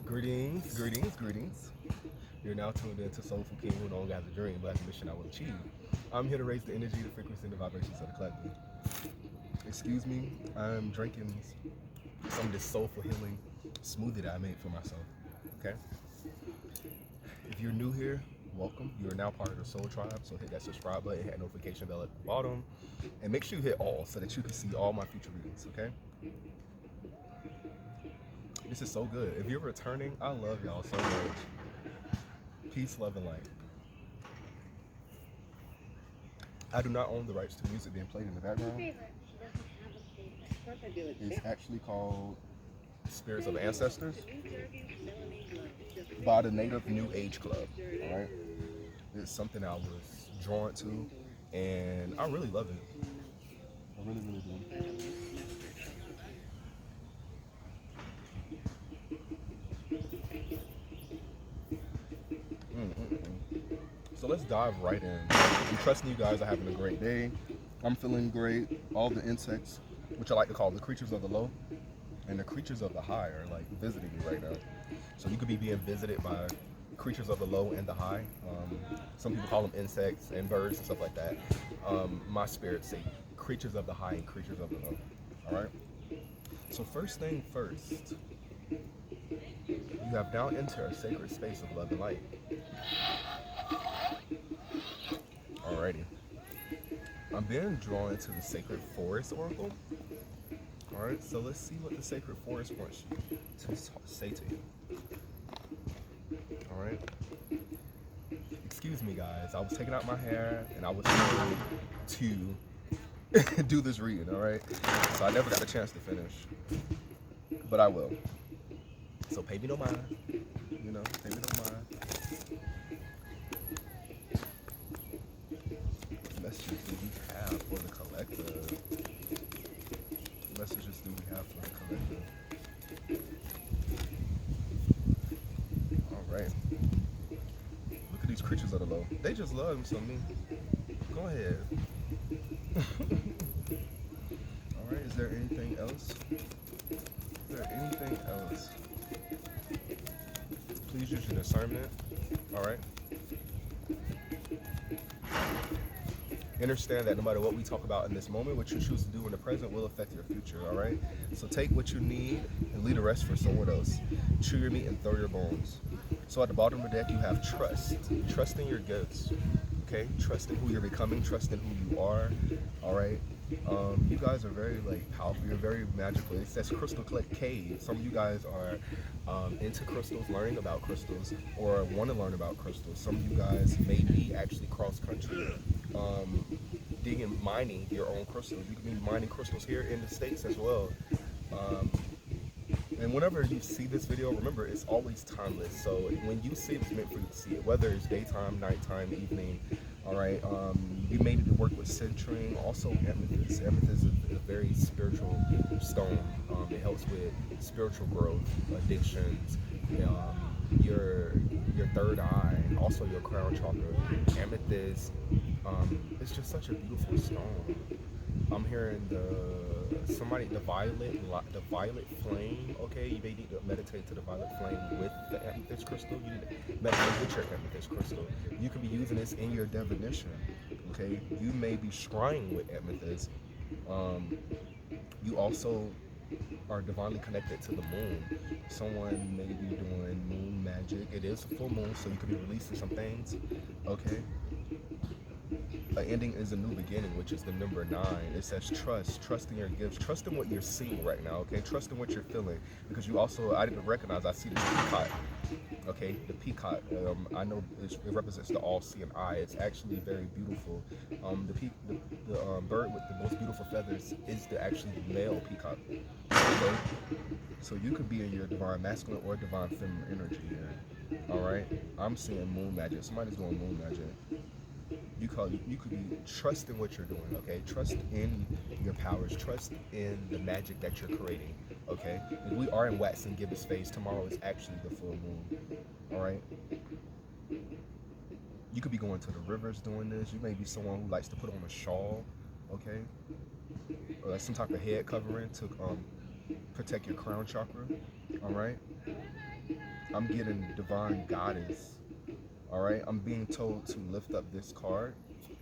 Greetings, greetings, greetings. You're now tuned in to Soulful King, who no longer has a dream, but has a mission I will achieve. I'm here to raise the energy, the frequency, and the vibrations of the collective. Excuse me, I'm drinking some of this soulful healing smoothie that I made for myself. Okay? If you're new here, welcome. You are now part of the Soul Tribe, so hit that subscribe button, hit that notification bell at the bottom, and make sure you hit all so that you can see all my future readings, okay? This is so good. If you're returning, I love y'all so much. Peace, love, and light. I do not own the rights to music being played in the background. It's actually called Spirits of Ancestors by the Native New Age Club. All right, it's something I was drawn to, and I really love it. I really, really do. So let's dive right in. I'm trusting you guys are having a great day. I'm feeling great. All the insects, which I like to call the creatures of the low, and the creatures of the high are like visiting me right now. So you could be being visited by creatures of the low and the high. Some people call them insects and birds and stuff like that. My spirits say creatures of the high and creatures of the low. All right. So first thing first, you have now entered a sacred space of love and light. Alrighty. I'm being drawn to the Sacred Forest Oracle. Alright, so let's see what the Sacred Forest wants you to say to you. Alright. Excuse me, guys. I was taking out my hair and I was trying to do this reading, alright? So I never got a chance to finish. But I will. So pay me no mind. You know, pay me no mind. Messages do we have for the collective? Messages do we have for the collective? Alright. Look at these creatures of the low. They just love me, so me. Go ahead. Alright, is there anything else? Is there anything else? Please use your discernment. Alright. Understand that no matter what we talk about in this moment, what you choose to do in the present will affect your future, all right? So take what you need and leave the rest for someone else. Chew your meat and throw your bones. So at the bottom of the deck, you have trust. Trust in your gifts, okay? Trust in who you're becoming. Trust in who you are, all right? You guys are very powerful. You're very magical. It says Crystal Cave. Some of you guys are into crystals, learning about crystals, or want to learn about crystals. Some of you guys may be actually cross country, digging, mining your own crystals. You can be mining crystals here in the States as well. And whenever you see this video, remember it's always timeless. So when you see it, it's meant for you to see it, whether it's daytime, nighttime, evening. All right. You may need to work with centering. Also, amethyst. Amethyst is a very spiritual stone. It helps with spiritual growth, addictions, your third eye, also your crown chakra. Amethyst. It's just such a beautiful stone. I'm hearing the violet flame. Okay, you may need to meditate to the violet flame with the amethyst crystal. You need to meditate with your amethyst crystal. You can be using this in your divination. Okay, you may be scrying with amethyst. You also are divinely connected to the moon. Someone may be doing moon magic. It is a full moon, so you could be releasing some things. Okay. An ending is a new beginning, which is the number 9. It says trust in your gifts, trust in what you're seeing right now, okay? Trust in what you're feeling, because you also, I didn't recognize, I see the peacock, okay? The peacock, I know it represents the all-seeing eye. It's actually very beautiful. The bird with the most beautiful feathers is actually the male peacock, okay? So you could be in your divine masculine or divine feminine energy here, all right? I'm seeing moon magic. Somebody's doing moon magic. You could be trust in what you're doing, okay? Trust in your powers. Trust in the magic that you're creating, okay? We are in Wax and Gibbous phase. Tomorrow is actually the full moon, all right? You could be going to the rivers doing this. You may be someone who likes to put on a shawl, okay? Or some type of head covering to protect your crown chakra, all right? I'm getting divine goddess. All right, I'm being told to lift up this card.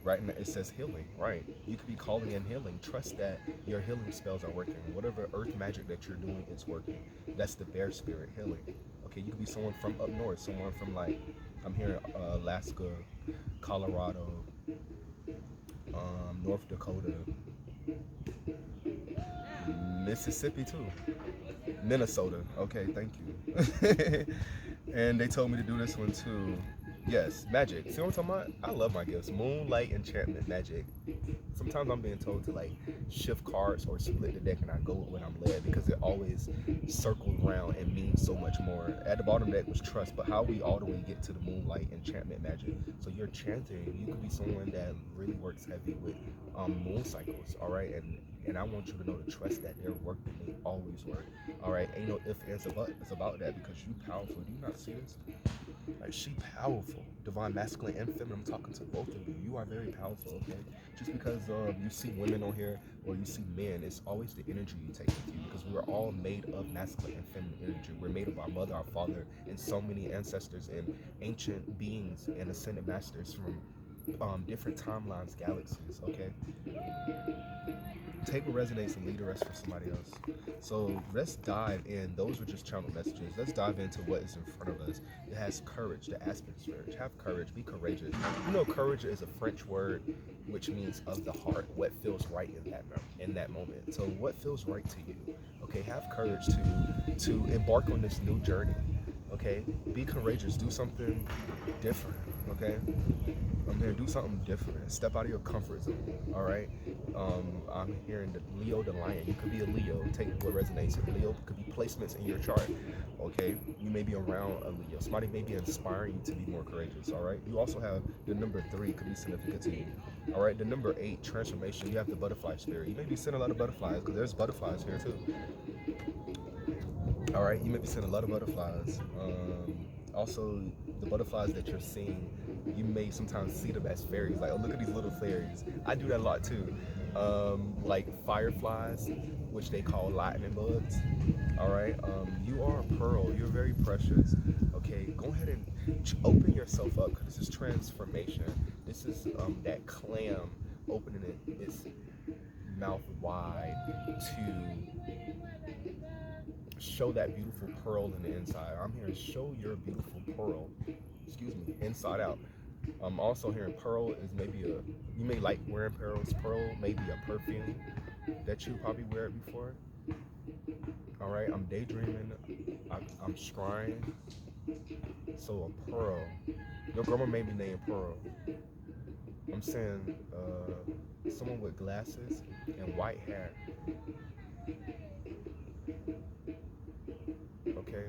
Right, and it says healing. Right, you could be calling in healing. Trust that your healing spells are working. Whatever earth magic that you're doing, it's working. That's the bear spirit healing. Okay, you could be someone from up north, someone from like, I'm here in Alaska, Colorado, North Dakota, Mississippi too, Minnesota. Okay, thank you. And they told me to do this one too. Yes, magic. See what I'm talking about? I love my gifts. Moonlight, enchantment, magic. Sometimes I'm being told to like shift cards or split the deck and I go with what I'm led because it always circles around and means so much more. At the bottom of the deck was trust, but how we all the way get to the moonlight, enchantment, magic. So you're chanting, you could be someone that really works heavy with moon cycles, all right? And I want you to know to trust that they're working, they always work. All right, ain't no ifs, ands, or buts. It's about that because you powerful. Do you not see this? Like, she powerful. Divine masculine and feminine. I'm talking to both of you. You are very powerful, okay? Just because you see women on here or you see men, it's always the energy you take with you because we're all made of masculine and feminine energy. We're made of our mother, our father, and so many ancestors and ancient beings and ascended masters from different timelines, galaxies, okay? Take what resonates and leave the rest for somebody else. So let's dive in. Those were just channel messages. Let's dive into what is in front of us. It has courage, the aspect spirit. Have courage, be courageous. You know, courage is a French word which means of the heart, what feels right in that moment. So what feels right to you? Okay, have courage to embark on this new journey. Okay, be courageous, do something different. Okay, I'm here, do something different. Step out of your comfort zone. All right. I'm hearing the Leo, the lion. You could be a Leo. Take what resonates. Leo could be placements in your chart. Okay. You may be around a Leo. Somebody may be inspiring you to be more courageous. All right. You also have the number 3 could be significant to you. All right. The number 8 transformation. You have the butterfly spirit. You may be seeing a lot of butterflies because there's butterflies here too. All right. You may be seeing a lot of butterflies. Also, the butterflies that you're seeing, you may sometimes see them as fairies. Like, oh, look at these little fairies. I do that a lot too. Like fireflies, which they call lightning bugs. All right. You are a pearl. You're very precious. Okay. Go ahead and open yourself up because this is transformation. This is that clam opening its mouth wide to show that beautiful pearl in the inside. I'm here to show your beautiful pearl, excuse me, inside out. I'm also hearing pearl is maybe you may like wearing pearls. Pearl may be a perfume that you probably wear it before. All right, I'm daydreaming, I'm scrying. So a pearl, your grandma made me name Pearl. I'm saying someone with glasses and white hair. Okay,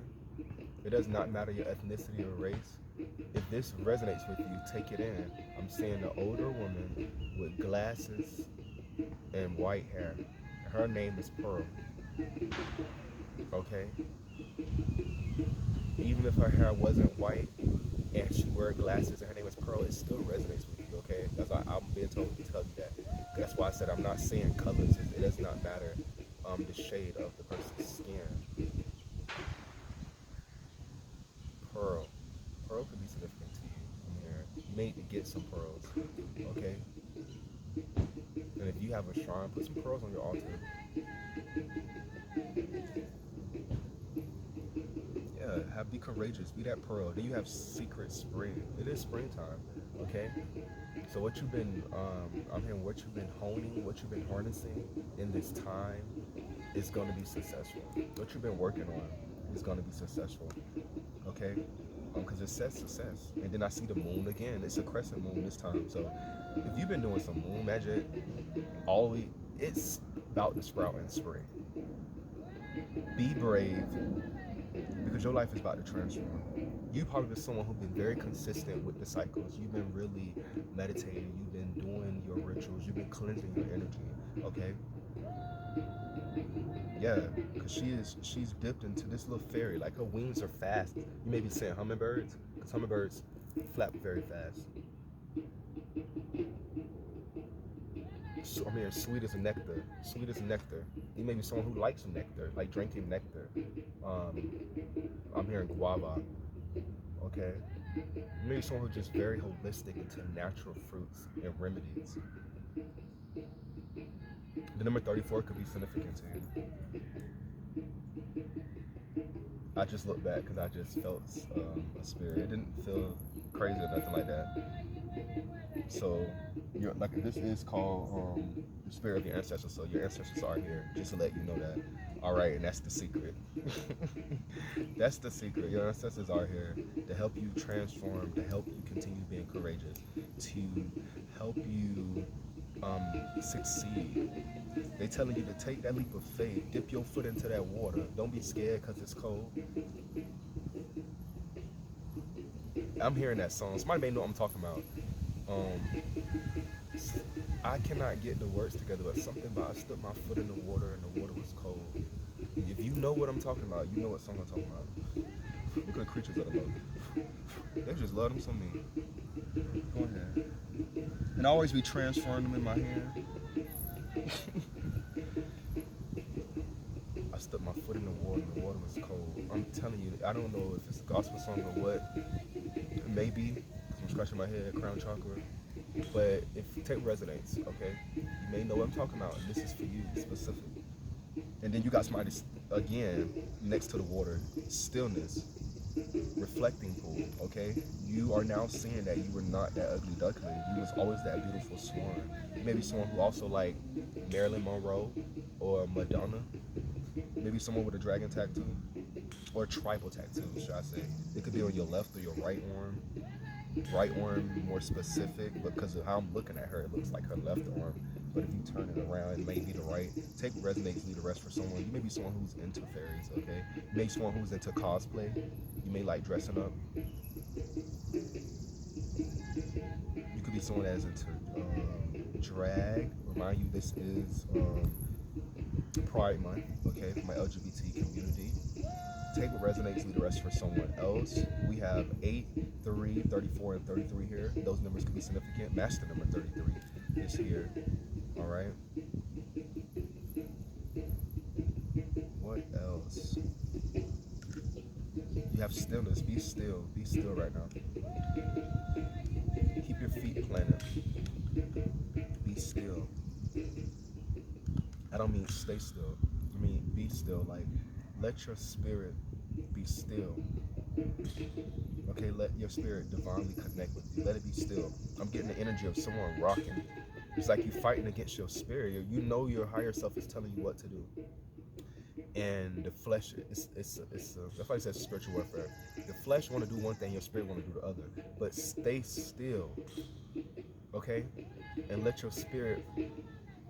it does not matter your ethnicity or race. If this resonates with you, take it in. I'm seeing an older woman with glasses and white hair. Her name is Pearl. Okay? Even if her hair wasn't white and she wore glasses and her name is Pearl, it still resonates with you, okay? That's why I'm being told to tell you that. That's why I said I'm not seeing colors. It does not matter the shade of the person's skin. Pearl. Pearl could be significant to you. I'm here. You may need to get some pearls, okay? And if you have a shrine, put some pearls on your altar. Yeah, be courageous. Be that pearl. Then you have secret spring. It is springtime, okay? So what you've been, I'm hearing what you've been honing, what you've been harnessing in this time is going to be successful. What you've been working on is going to be successful, okay? Because it says success. And then I see the moon again. It's a crescent moon this time. So if you've been doing some moon magic, always, it's about to sprout in spring. Be brave because your life is about to transform. You probably been someone who's been very consistent with the cycles. You've been really meditating. You've been doing your rituals. You've been cleansing your energy. Okay. Yeah, because she's dipped into this little fairy. Like her wings are fast. You may be saying hummingbirds, because hummingbirds flap very fast. So, I mean, sweet as nectar. Sweet as nectar. You may be someone who likes nectar, like drinking nectar. I'm hearing guava. Okay, maybe someone who's just very holistic into natural fruits and remedies. The number 34 could be significant to you. I just looked back because I just felt a spirit. It didn't feel crazy or nothing like that. So, you're like, this is called the spirit of your ancestors. So your ancestors are here, just to let you know that. All right, and that's the secret. That's the secret. Your ancestors are here to help you transform, to help you continue being courageous, to help you succeed. They telling you to take that leap of faith, dip your foot into that water. Don't be scared because it's cold. I'm hearing that song. Somebody may know what I'm talking about. I cannot get the words together, but something about I stuck my foot in the water and the water was cold. If you know what I'm talking about, you know what song I'm talking about. Look at the creatures of the love. They just love them so mean. Go ahead. And I always be transferring them in my hand. I stuck my foot in the water and the water was cold. I'm telling you, I don't know if it's a gospel song or what. Maybe, I'm scratching my head, crown chakra. But if take resonance, okay? You may know what I'm talking about. And this is for you, specific. And then you got somebody, again, next to the water. Stillness. Reflecting pool, okay? You are now seeing that you were not that ugly duckling. You was always that beautiful swan. Maybe someone who also like Marilyn Monroe or Madonna. Maybe someone with a dragon tattoo. Or tribal tattoo, should I say. It could be on your left or your right arm. Right arm more specific, but because of how I'm looking at her, it looks like her left arm. But if you turn it around, it may be the right. Take resonates, leave the rest for someone. You may be someone who's into fairies, okay? You may be someone who's into cosplay. You may like dressing up. You could be someone that's into drag. Remind you, this is Pride Month, okay, for my LGBT community. Take what resonates, leave the rest for someone else. We have 8, 3, 34, and 33 here. Those numbers could be significant. Master number 33 is here. All right. What else? You have stillness. Be still. Be still right now. Keep your feet planted. Be still. I don't mean stay still. I mean be still. Like, let your spirit be still. Okay, let your spirit divinely connect with you. Let it be still. I'm getting the energy of someone rocking. It's like you fighting against your spirit. You know your higher self is telling you what to do. And the flesh, that's why it says spiritual warfare. The flesh want to do one thing, your spirit want to do the other. But stay still, okay? And let your spirit,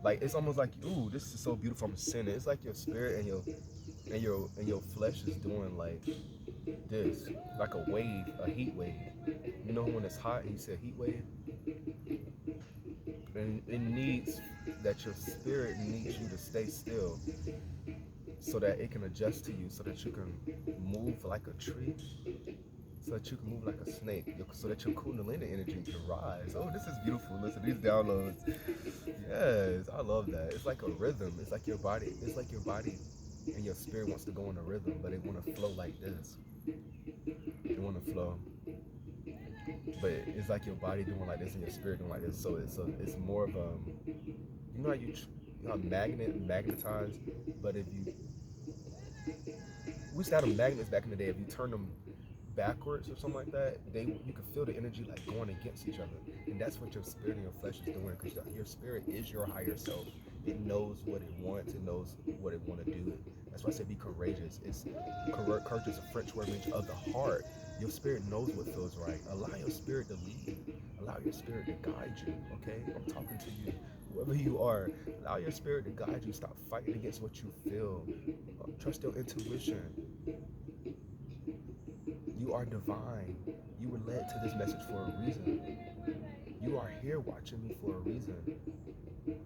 like, it's almost like, ooh, this is so beautiful, I'm sinning. It's like your spirit and your flesh is doing like this, like a wave, a heat wave. You know when it's hot and you say a heat wave? And it needs that your spirit needs you to stay still so that it can adjust to you, so that you can move like a tree, so that you can move like a snake, so that your kundalini energy can rise. Oh, this is beautiful. Listen, these downloads. Yes, I love that. It's like a rhythm. It's like your body and your spirit wants to go in a rhythm, but it want to flow like this. It want to flow. But it's like your body doing like this and your spirit doing like this. So it's more of you know how magnetized, but if you, we used to have them magnets back in the day. If you turn them backwards or something like that, you can feel the energy like going against each other, and that's what your spirit and your flesh is doing, because your spirit is your higher self. It knows what it wants. It knows what it want to do. That's why I say be courageous. Courage is a French word means of the heart. Your spirit knows what feels right. Allow your spirit to lead. Allow your spirit to guide you. Okay, I'm talking to you, whoever you are. Allow your spirit to guide you. Stop fighting against what you feel. Trust your intuition. You are divine. You were led to this message for a reason. You are here watching me for a reason.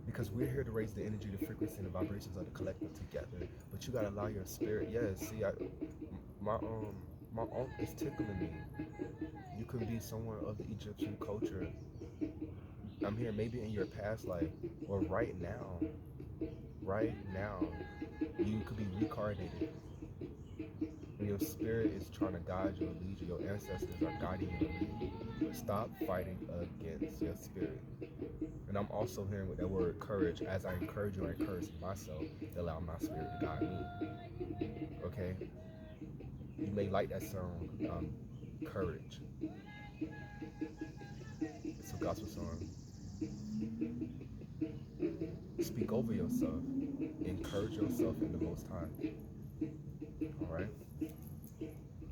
Because we're here to raise the energy, the frequency, and the vibrations of the collective together. But you gotta allow your spirit. Yes, see, my uncle is tickling me. You could be someone of the Egyptian culture. I'm here maybe in your past life, or right now. Right now, you could be reincarnated. your spirit is trying to guide you and lead you, your ancestors are guiding you and leading you, but stop fighting against your spirit. And I'm also hearing with that word courage, as I encourage you, I encourage myself to allow my spirit to guide me. Okay? You may like that song, Courage. It's a gospel song. Speak over yourself. Encourage yourself in the Most High. Alright?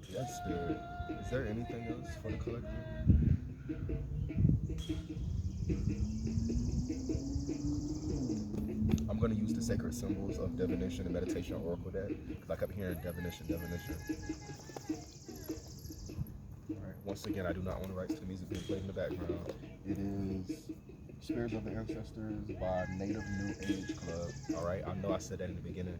Yes, Spirit. Is there anything else for the collective? I'm going to use the sacred symbols of divination and meditation oracle deck, because I kept hearing divination. Alright, once again, I do not own the rights to the music being played in the background. It is Spirits of the Ancestors by Native New Age Club. Alright, I know I said that in the beginning.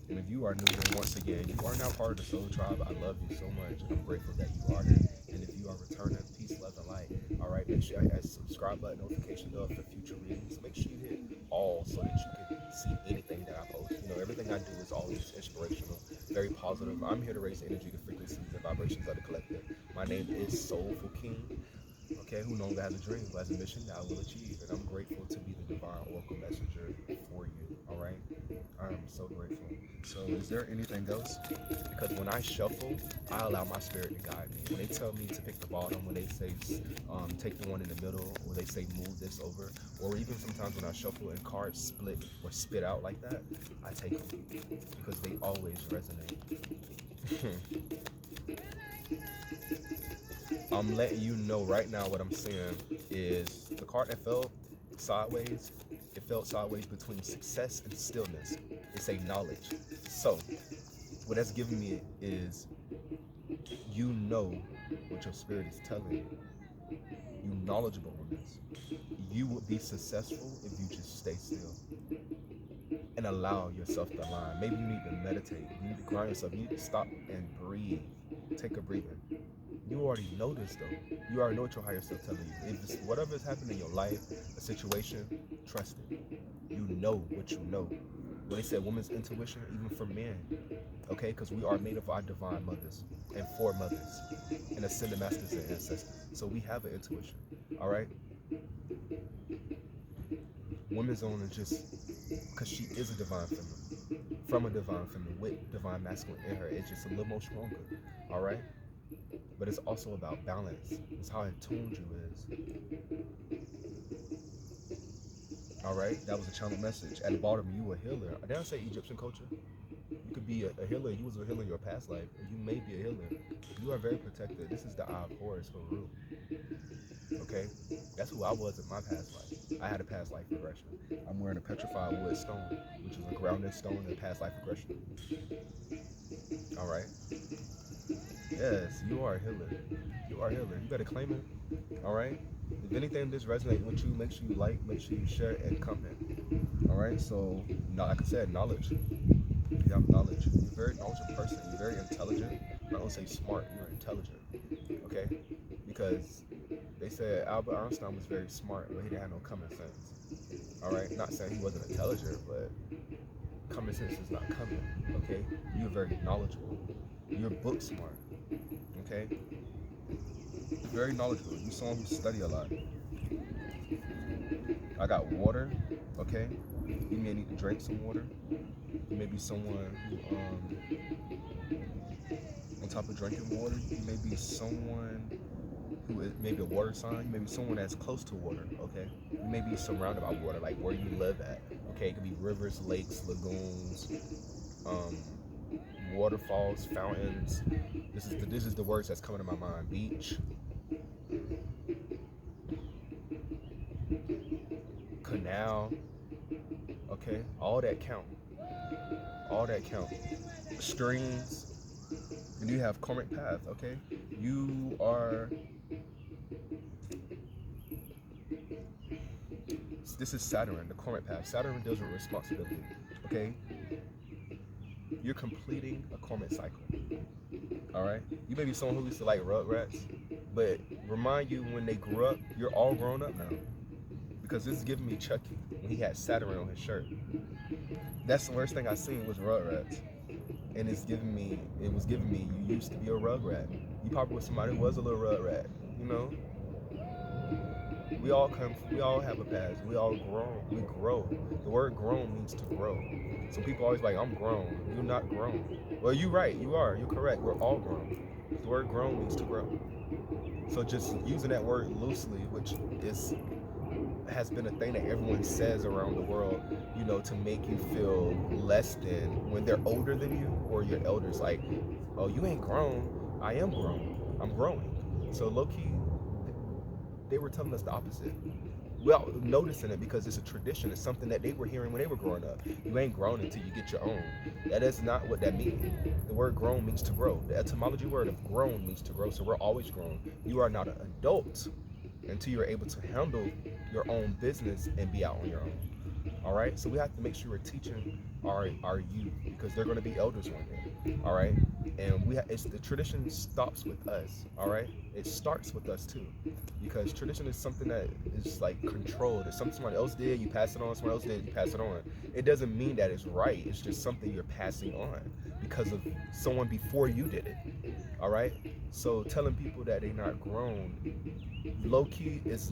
And if you are new here, once again, you are now part of the Soul Tribe. I love you so much, and I'm grateful that you are here. And if you are returning, peace, love, and light. Alright, make sure you hit that subscribe button, notification bell for future readings. Make sure you hit all so that you can see anything that I post. You know, everything I do is always inspirational, very positive. I'm here to raise the energy, the frequencies, and vibrations of the collective. My name is Soulfulking. Okay, who no longer has a dream, but has a mission that I will achieve. And I'm grateful to be the divine oracle messenger for you. Alright? I am so grateful. So is there anything else? Because when I shuffle, I allow my spirit to guide me. When they tell me to pick the bottom, when they say take the one in the middle, or they say move this over, or even sometimes when I shuffle and cards split or spit out like that, I take them because they always resonate. I'm letting you know right now what I'm saying is the card that fell sideways, it felt sideways between success and stillness. It's a knowledge. So, what that's giving me is you know what your spirit is telling you. You're knowledgeable on this. You would be successful if you just stay still and allow yourself to align. Maybe you need to meditate. You need to ground yourself. You need to stop and breathe. Take a breather. You already know this though. You already know what your higher self telling you. If it's whatever is happening in your life, a situation, trust it. You know what you know. When they said women's intuition, even for men, okay? Because we are made of our divine mothers and foremothers and ascended masters and ancestors. So we have an intuition, all right? Women's own is just because she is a divine feminine, from a divine feminine with divine masculine in her. It's just a little more stronger, all right? But it's also about balance. It's how attuned you is. All right, that was a channel message. At the bottom, you a healer. Did I say Egyptian culture? You could be a healer. You was a healer in your past life. You may be a healer. You are very protected. This is the Eye of Horus for real. Okay, that's who I was in my past life. I had a past life regression. I'm wearing a petrified wood stone, which is a grounded stone in past life regression. All right. Yes, you are a healer. You are a healer. You better claim it. All right. If anything this resonates with you, make sure you like, make sure you share, and comment. All right. So, like I said, knowledge. You have knowledge. You're a very knowledgeable person. You're very intelligent. I don't say smart. You're intelligent. Okay. Because they said Albert Einstein was very smart, but he didn't have no common sense. All right. Not saying he wasn't intelligent, but common sense is not coming. Okay. You're very knowledgeable. You're book smart. Okay. Very knowledgeable. You're someone who study a lot. I got water. Okay. You may need to drink some water. You may be someone who, on top of drinking water, you may be someone who is maybe a water sign. You may be someone that's close to water. Okay. You may be surrounded by water, like where you live at. Okay. It could be rivers, lakes, lagoons, waterfalls, fountains. This is the words that's coming to my mind. Beach, canal, okay, all that count. All that count. Streams, and you have karmic path, okay? You are, this is Saturn, the karmic path. Saturn deals with responsibility, okay? You're completing a karmic cycle, all right? You may be someone who used to like Rugrats, but remind you when they grew up, you're all grown up now. Because this is giving me Chucky when he had Saturn on his shirt. That's the worst thing I seen was Rugrats. and it was giving me, you used to be a rug rat. You probably was somebody who was a little rug rat, you know. We all have a past. We all grown. We grow. The word grown means to grow. So people always like, I'm grown. You're not grown. Well, you're right. You are. You're correct. We're all grown. The word grown means to grow. So just using that word loosely, which is has been a thing that everyone says around the world, you know, to make you feel less than when they're older than you or your elders. Like, oh, you ain't grown. I am grown. I'm growing. So low key, they were telling us the opposite. Well, noticing it because it's a tradition. It's something that they were hearing when they were growing up. You ain't grown until you get your own. That is not what that means. The word grown means to grow. The etymology word of grown means to grow. So we're always grown. You are not an adult until you're able to handle your own business and be out on your own. All right. So we have to make sure we're teaching our youth because they're going to be elders one day. All right. And it's the tradition stops with us. All right. It starts with us too, because tradition is something that is like controlled. It's something somebody else did, you pass it on. Someone else did, you pass it on. It doesn't mean that it's right. It's just something you're passing on because of someone before you did it. All right. So telling people that they're not grown, low key is,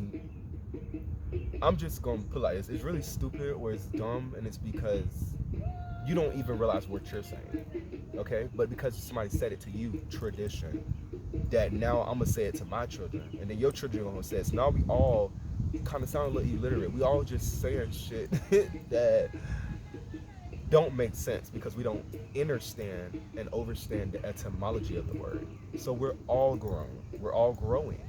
I'm just gonna put like this. It's really stupid or it's dumb, and it's because you don't even realize what you're saying. Okay, but because somebody said it to you, tradition. That now I'm gonna say it to my children, and then your children are gonna say it. So now we all kind of sound a little illiterate. We all just saying shit that don't make sense because we don't understand and overstand the etymology of the word. So we're all grown. We're all growing.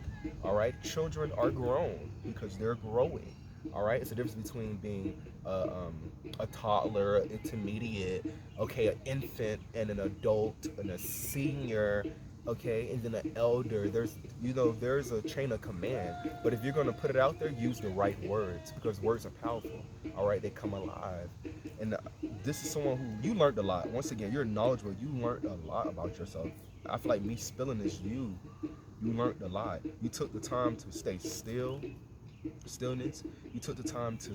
All right. Children are grown because they're growing. All right. It's the difference between being a toddler, intermediate, okay, an infant, and an adult, and a senior, okay, and then an elder. There's a chain of command. But if you're gonna put it out there, use the right words because words are powerful. All right, they come alive. And this is someone who you learned a lot. Once again, you're knowledgeable. You learned a lot about yourself. I feel like me spilling this, you learned a lot. You took the time to stay still, stillness. You took the time to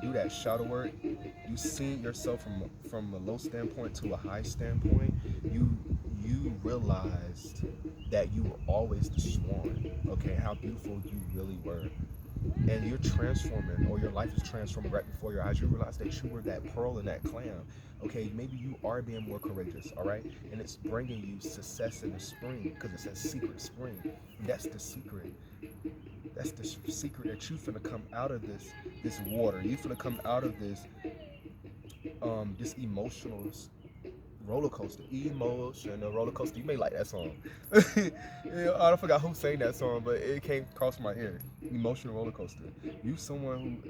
do that shadow work. You seen yourself from a low standpoint to a high standpoint. You realized that you were always the swan. Okay, how beautiful you really were, and you're transforming, or your life is transforming right before your eyes. You realize that you were that pearl in that clam. Okay, maybe you are being more courageous, all right? And it's bringing you success in the spring because it's a secret spring. That's the secret. That's the secret that you finna come out of this water. You finna come out of this emotional roller coaster. Emotional roller coaster. You may like that song. Yeah, I don't forgot who sang that song, but it came across my ear. Emotional roller coaster. You someone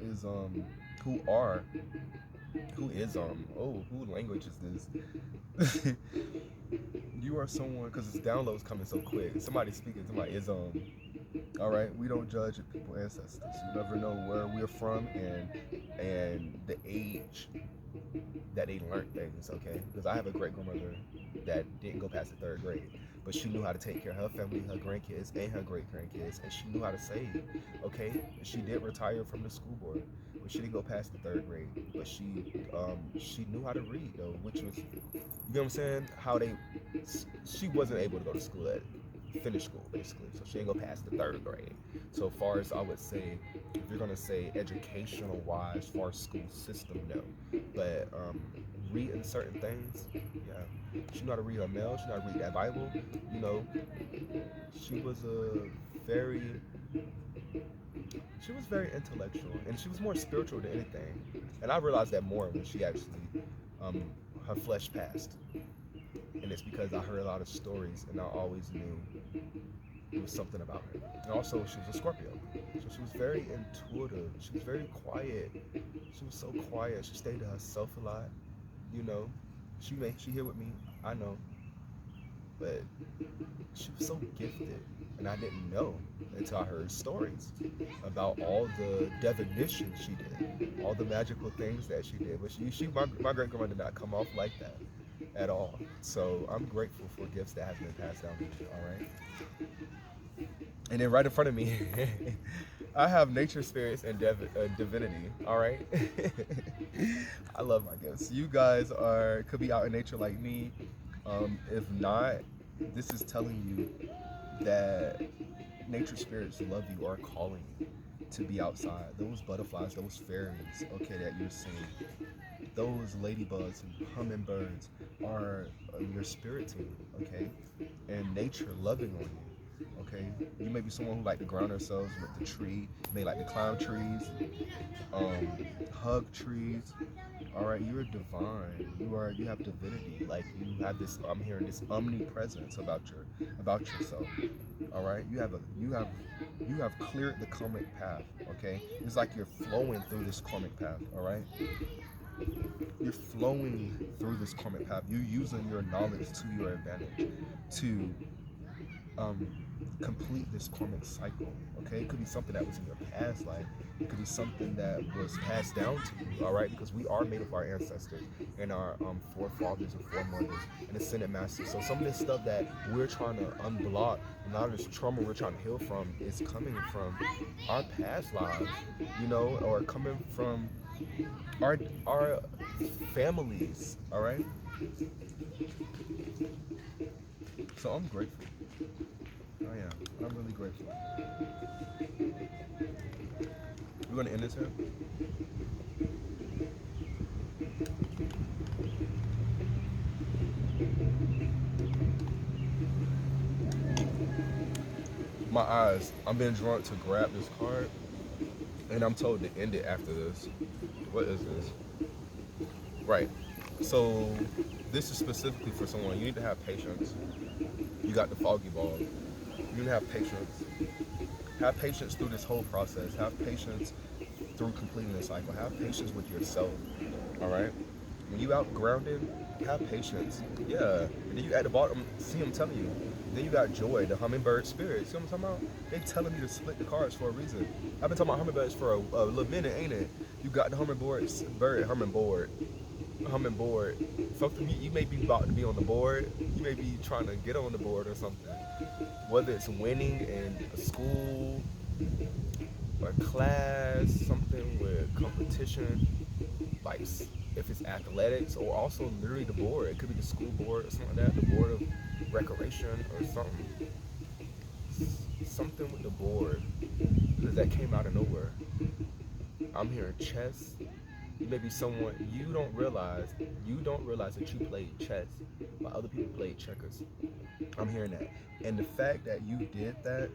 who language is this? You are someone, because it's downloads coming so quick. Somebody speaking to my is all right. We don't judge people's ancestors. You never know where we're from and the age that they learned things, okay? Because I have a great grandmother that didn't go past the third grade, but she knew how to take care of her family, her grandkids, and her great grandkids, and she knew how to save, okay? And she did retire from the school board, but she didn't go past the third grade. But she knew how to read though, which was, you know what I'm saying? She wasn't able to go to school finish school basically, so she didn't go past the third grade. So far as I would say, if you're gonna say educational wise, far as school system, no, but reading certain things, yeah, she knew how to read her mail, she knew how to read that Bible, you know. She was a very she was very intellectual, and she was more spiritual than anything. And I realized that more when she actually um her flesh passed, and it's because I heard a lot of stories, and I always knew it was something about her. And also, she was a Scorpio, so she was very intuitive. She was very quiet. She was so quiet. She stayed to herself a lot. You know, she here with me. I know, but she was so gifted, and I didn't know until I heard stories about all the divination she did, all the magical things that she did. But my great grandma did not come off like that. at all. So I'm grateful for gifts that have been passed down to me. All right. And then right in front of me, I have nature spirits and divinity. All right. I love my gifts. You guys could be out in nature like me. If not, this is telling you that nature spirits love you, are calling you to be outside. Those butterflies, those fairies, okay, that you're seeing, those ladybugs and hummingbirds are your spirit team, okay? And nature loving on you, okay? You may be someone who like to ground themselves with the tree. You may like to climb trees, hug trees. All right, you're divine. You have divinity. Like you have this. I'm hearing this omnipresence about yourself. All right, you have cleared the karmic path. Okay, it's like you're flowing through this karmic path. All right, you're flowing through this karmic path. You're using your knowledge to your advantage to um, complete this karmic cycle. Okay, it could be something that was in your past life. It could be something that was passed down to you. All right, because we are made of our ancestors and our forefathers and foremothers and ascended masters. So some of this stuff that we're trying to unblock, and a lot of this trauma we're trying to heal from, is coming from our past lives, you know, or coming from our families. All right. So I'm grateful. I am. I'm really grateful. We're gonna end this here. My eyes. I'm being drawn to grab this card, and I'm told to end it after this. What is this? Right. So this is specifically for someone. You need to have patience. You got the foggy ball. You need to have patience. Have patience through this whole process. Have patience through completing this cycle. Have patience with yourself. All right. When you out grounded, have patience. Yeah. And then you at the bottom. See, I'm telling you. Then you got joy, the hummingbird spirit. See what I'm talking about? They telling me to split the cards for a reason. I've been talking about hummingbirds for a little minute, ain't it? You got the hummingbird. Something you may be about to be on the board. You may be trying to get on the board or something. Whether it's winning in a school or class, something with competition, like if it's athletics, or also literally the board. It could be the school board or something like that, the board of recreation or something. Something with the board, because that came out of nowhere. I'm hearing chess. You may be someone you don't realize that you played chess, while other people played checkers. I'm hearing that, and the fact that you did that,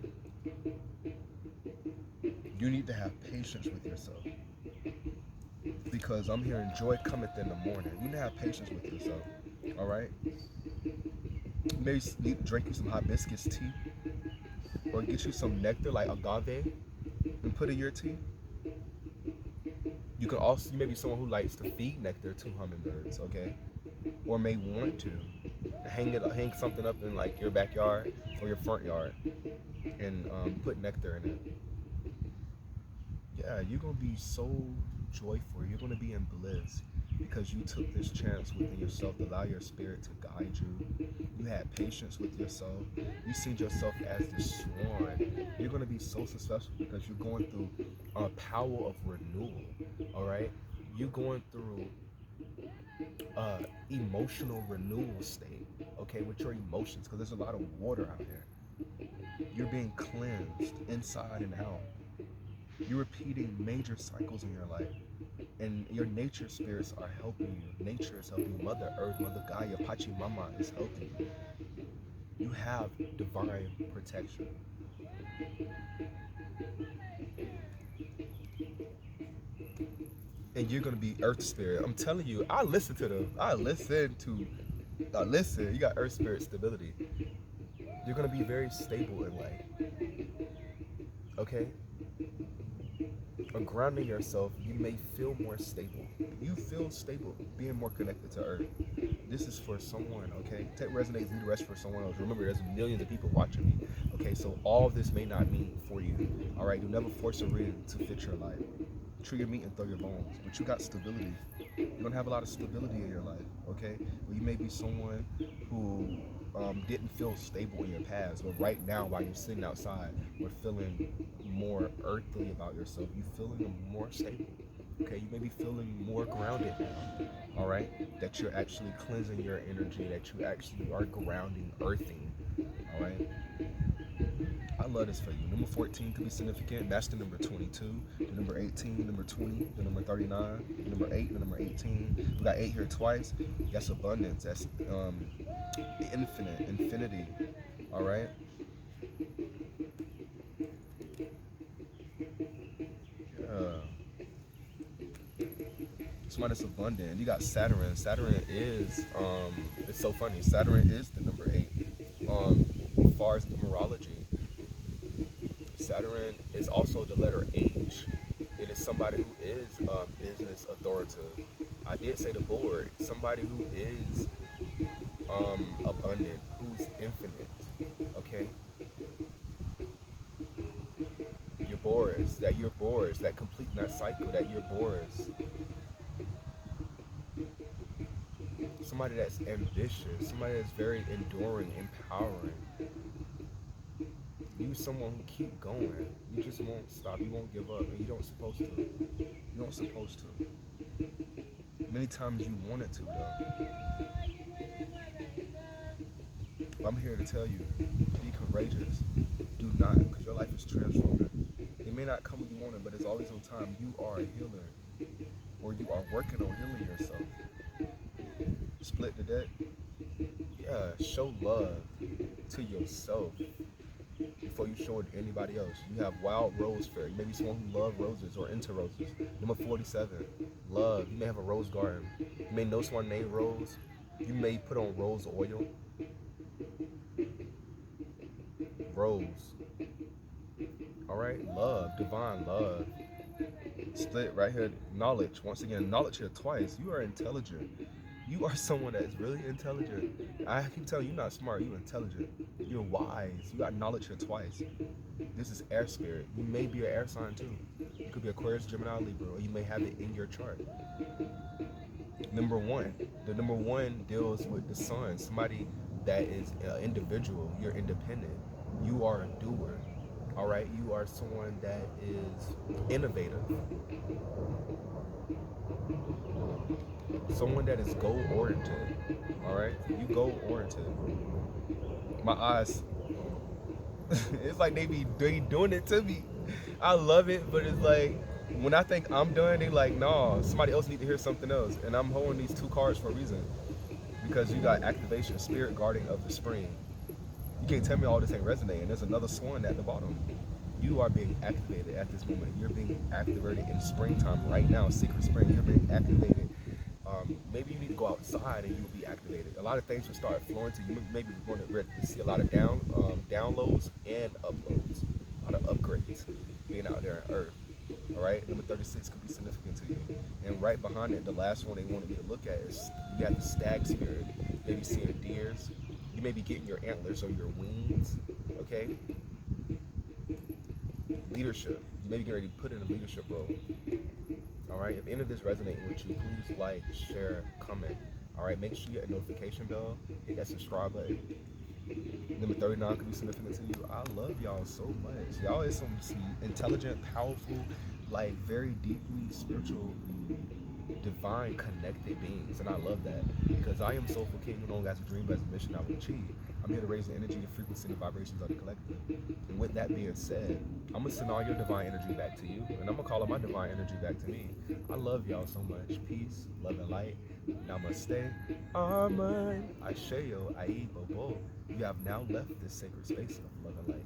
you need to have patience with yourself, because I'm hearing joy cometh in the morning. You need to have patience with yourself. All right. Maybe need to drink you some hibiscus tea, or get you some nectar like agave and put in your tea. You may be someone who likes to feed nectar to hummingbirds, okay? Or may want to hang something up in like your backyard or your front yard and put nectar in it. Yeah, you're gonna be so joyful. You're gonna be in bliss because you took this chance within yourself to allow your spirit to guide you. You had patience with yourself. You seen yourself as the swan. You're gonna be so successful because you're going through a power of renewal. All right, you're going through emotional renewal state. Okay, with your emotions, because there's a lot of water out here. You're being cleansed inside and out. You're repeating major cycles in your life, and your nature spirits are helping you. Nature is helping you. Mother Earth, Mother Gaia, Pachamama is helping you. You have divine protection. And you're gonna be Earth spirit. I'm telling you, I listen to them. You got Earth spirit stability. You're gonna be very stable in life. Okay? Or grounding yourself, you may feel more stable. You feel stable, being more connected to Earth. This is for someone, okay? Tech resonates, lead the rest for someone else. Remember, there's millions of people watching me. Okay, so all of this may not mean for you. All right, you never force a reading to fit your life. chew your meat and throw your bones. But you got stability. You're gonna have a lot of stability in your life, okay? Well, you may be someone who didn't feel stable in your past, but right now, while you're sitting outside, we're feeling more earthly about yourself. You're feeling more stable, okay? You may be feeling more grounded now, all right? That you're actually cleansing your energy, that you actually are grounding, earthing, all right? I love this for you. Number 14 could be significant. That's the number 22. The number 18, number 20, the number 39, the number 8, the number 18. We got 8 here twice. That's abundance. That's infinity. All right. Somebody that's abundant. You got Saturn. Saturn is it's so funny. Saturn is the number 8. As far as numerology, Saturn is also the letter H. It is somebody who is business authoritative. I did say the board. Somebody who is abundant, who's infinite. Okay. You're Boris, that completing that cycle, that you're Boris. Somebody that's ambitious, somebody that's very enduring, empowering. You someone who keep going. You just won't stop. You won't give up. And you don't supposed to. You don't supposed to. Many times you wanted to though. I'm here to tell you, be courageous. Do not, because your life is transforming. It may not come when you want it, but it's always on time. You are a healer, or you are working on healing yourself. Split the deck. Yeah, show love to yourself before you show it to anybody else. You have wild rose fairy. You may be someone who loves roses or into roses. Number 47, love. You may have a rose garden. You may know someone named Rose. You may put on rose oil. Rose. All right, love, divine love. Split right here, knowledge. Once again, knowledge here twice. You are intelligent. You are someone that is really intelligent. I keep telling you, you're not smart, you're intelligent. You're wise. You got knowledge here twice. This is air spirit. You may be an air sign too. You could be Aquarius, Gemini, Libra, or you may have it in your chart. Number 1. The number 1 deals with the sun. Somebody that is an individual. You're independent. You are a doer. All right, you are someone that is innovative. Someone that is goal oriented. All right, you goal oriented. My eyes, it's like they doing it to me. I love it, but it's like when I think I'm done, they like, nah, somebody else need to hear something else. And I'm holding these 2 cards for a reason, because you got activation, spirit guardian of the spring. You can't tell me all this ain't resonating. There's another swan at the bottom. You are being activated at this moment. You're being activated in springtime right now, secret spring. You're being activated. Maybe you need to go outside and you'll be activated. A lot of things will start flowing to you. Maybe you're going to see a lot of downloads and uploads, a lot of upgrades being out there on Earth. All right, number 36 could be significant to you. And right behind it, the last one they wanted me to look at is you have the stag spirit. Maybe seeing deers. You may be getting your antlers or your wings. Okay. Leadership. You may be getting ready to put in a leadership role. All right. If any of this resonates with you, please like, share, comment. All right. Make sure you hit a notification bell. Hit that subscribe button. Number 39 could be significant to you. I love y'all so much. Y'all is some intelligent, powerful, like very deeply spiritual, divine connected beings, and I love that, because I am soulful king who no longer has a dream but has a mission I will achieve. I'm here to raise the energy, the frequency, and the vibrations of the collective. And with that being said, I'm gonna send all your divine energy back to you, and I'm gonna call all my divine energy back to me. I love y'all so much. Peace, love, and light. Namaste. Amen. Ashayo, Ai, Bobo. You have now left this sacred space of love and light.